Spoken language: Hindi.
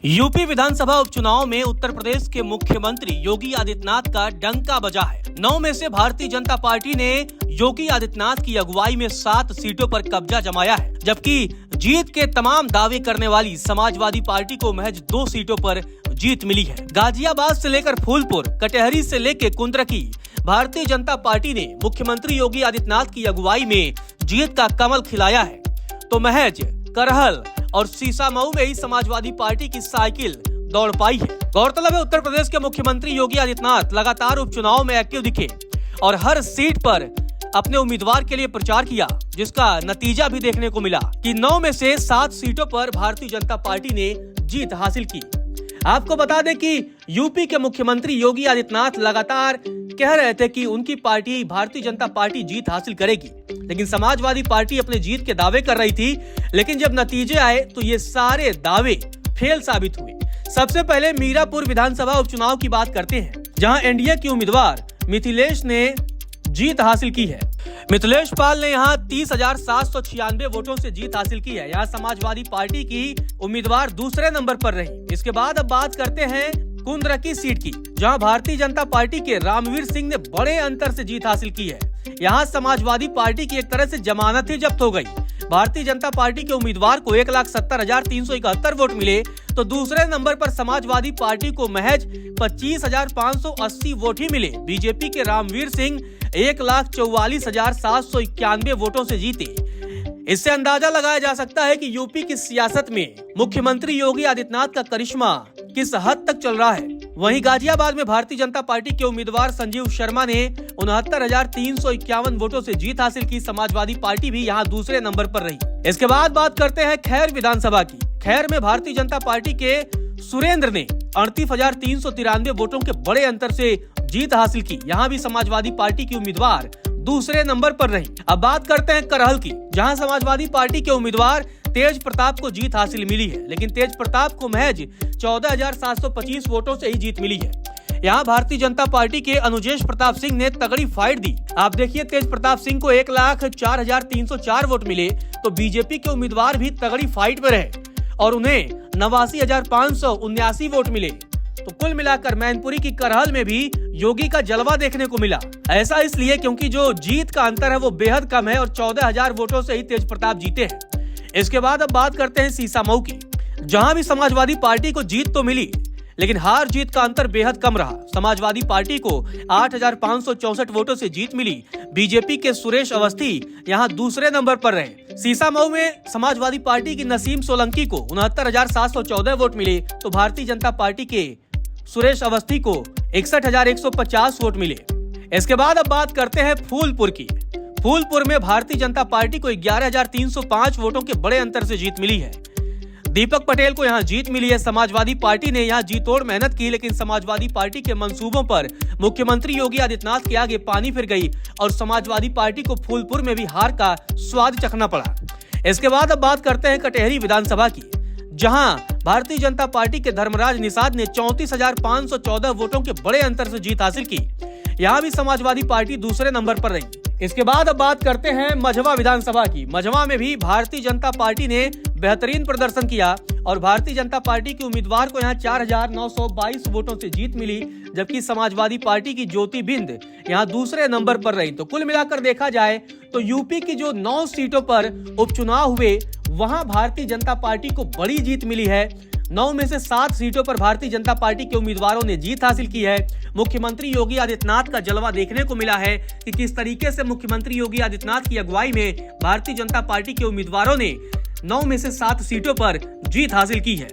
यूपी विधानसभा उपचुनाव में उत्तर प्रदेश के मुख्यमंत्री योगी आदित्यनाथ का डंका बजा है। 9 में से भारतीय जनता पार्टी ने योगी आदित्यनाथ की अगुवाई में 7 सीटों पर कब्जा जमाया है, जबकि जीत के तमाम दावे करने वाली समाजवादी पार्टी को महज 2 सीटों पर जीत मिली है। गाजियाबाद से लेकर फूलपुर, कटहरी से लेकर कुंद्रकी, भारतीय जनता पार्टी ने मुख्यमंत्री योगी आदित्यनाथ की अगुवाई में जीत का कमल खिलाया है, तो महज करहल और सीसामऊ में ही समाजवादी पार्टी की साइकिल दौड़ पाई है। गौरतलब है, उत्तर प्रदेश के मुख्यमंत्री योगी आदित्यनाथ लगातार उपचुनाव में एक्टिव दिखे और हर सीट पर अपने उम्मीदवार के लिए प्रचार किया, जिसका नतीजा भी देखने को मिला कि 9 में से 7 सीटों पर भारतीय जनता पार्टी ने जीत हासिल की। आपको बता दें कि यूपी के मुख्यमंत्री योगी आदित्यनाथ लगातार कह रहे थे कि उनकी पार्टी भारतीय जनता पार्टी जीत हासिल करेगी, लेकिन समाजवादी पार्टी अपने जीत के दावे कर रही थी, लेकिन जब नतीजे आए तो ये सारे दावे फेल साबित हुए। सबसे पहले मीरापुर विधानसभा उपचुनाव की बात करते हैं, जहां एनडीए की उम्मीदवार मिथिलेश ने जीत हासिल की है। मिथिलेश पाल ने यहां 30,796 वोटों से जीत हासिल की है। यहां समाजवादी पार्टी की उम्मीदवार दूसरे नंबर पर रही। इसके बाद अब बात करते हैं कुंद्रकी सीट की, जहां भारतीय जनता पार्टी के रामवीर सिंह ने बड़े अंतर से जीत हासिल की है। यहां समाजवादी पार्टी की एक तरह से जमानत ही जब्त हो गई। भारतीय जनता पार्टी के उम्मीदवार को 1,70,371 वोट मिले, तो दूसरे नंबर पर समाजवादी पार्टी को महज 25,580 वोट ही मिले। बीजेपी के रामवीर सिंह 1,44,791 वोटों से जीते। इससे अंदाजा लगाया जा सकता है कि यूपी की सियासत में मुख्यमंत्री योगी आदित्यनाथ का करिश्मा किस हद तक चल रहा है। वहीं गाजियाबाद में भारतीय जनता पार्टी के उम्मीदवार संजीव शर्मा ने 69,351 वोटों से जीत हासिल की। समाजवादी पार्टी भी यहां दूसरे नंबर पर रही। इसके बाद बात करते हैं खैर विधानसभा की। खैर में भारतीय जनता पार्टी के सुरेंद्र ने 38,393 वोटों के बड़े अंतर से जीत हासिल की। यहां भी समाजवादी पार्टी की उम्मीदवार दूसरे नंबर पर रही। अब बात करते हैं करहल की, जहां समाजवादी पार्टी के उम्मीदवार तेज प्रताप को जीत हासिल मिली है, लेकिन तेज प्रताप को महज 14,725 वोटों से ही जीत मिली है। यहाँ भारतीय जनता पार्टी के अनुजेश प्रताप सिंह ने तगड़ी फाइट दी। आप देखिए, तेज प्रताप सिंह को 1,04,304 वोट मिले, तो बीजेपी के उम्मीदवार भी तगड़ी फाइट में रहे और उन्हें 89,579 वोट मिले। तो कुल मिलाकर मैनपुरी की करहल में भी योगी का जलवा देखने को मिला। ऐसा इसलिए क्योंकि जो जीत का अंतर है वो बेहद कम है और 14,000 वोटों से ही तेज प्रताप जीते हैं। इसके बाद अब बात करते हैं सीसामऊ की, जहां भी समाजवादी पार्टी को जीत तो मिली, लेकिन हार जीत का अंतर बेहद कम रहा। समाजवादी पार्टी को 8,564 वोटों से जीत मिली। बीजेपी के सुरेश अवस्थी यहां दूसरे नंबर पर रहे। सीसामऊ में समाजवादी पार्टी की नसीम सोलंकी को 69,714 वोट मिले, तो भारतीय जनता पार्टी के सुरेश अवस्थी को 61,150 वोट मिले। इसके बाद अब बात करते हैं फूलपुर की। फूलपुर में भारतीय जनता पार्टी को 11,305 वोटों के बड़े अंतर से जीत मिली है। दीपक पटेल को यहां जीत मिली है। समाजवादी पार्टी ने यहां जीतोड़ मेहनत की, लेकिन समाजवादी पार्टी के मंसूबों पर मुख्यमंत्री योगी आदित्यनाथ के आगे पानी फिर गई और समाजवादी पार्टी को फूलपुर में भी हार का स्वाद चखना पड़ा। इसके बाद अब बात करते हैं कटहरी विधानसभा की, जहां भारतीय जनता पार्टी के धर्मराज निषाद ने 34,514 वोटों के बड़े अंतर से जीत हासिल की। यहाँ भी समाजवादी पार्टी दूसरे नंबर पर रही। इसके बाद अब बात करते हैं मझवा विधानसभा की। मझवा में भी भारतीय जनता पार्टी ने बेहतरीन प्रदर्शन किया और भारतीय जनता पार्टी के उम्मीदवार को यहाँ 4,922 वोटों से जीत मिली, जबकि समाजवादी पार्टी की ज्योति बिंद यहाँ दूसरे नंबर पर रही। तो कुल मिलाकर देखा जाए तो यूपी की जो 9 सीटों पर उपचुनाव हुए, वहां भारतीय जनता पार्टी को बड़ी जीत मिली है। 9 में से 7 सीटों पर भारतीय जनता पार्टी के उम्मीदवारों ने जीत हासिल की है। मुख्यमंत्री योगी आदित्यनाथ का जलवा देखने को मिला है कि किस तरीके से मुख्यमंत्री योगी आदित्यनाथ की अगुवाई में भारतीय जनता पार्टी के उम्मीदवारों ने 9 में से 7 सीटों पर जीत हासिल की है।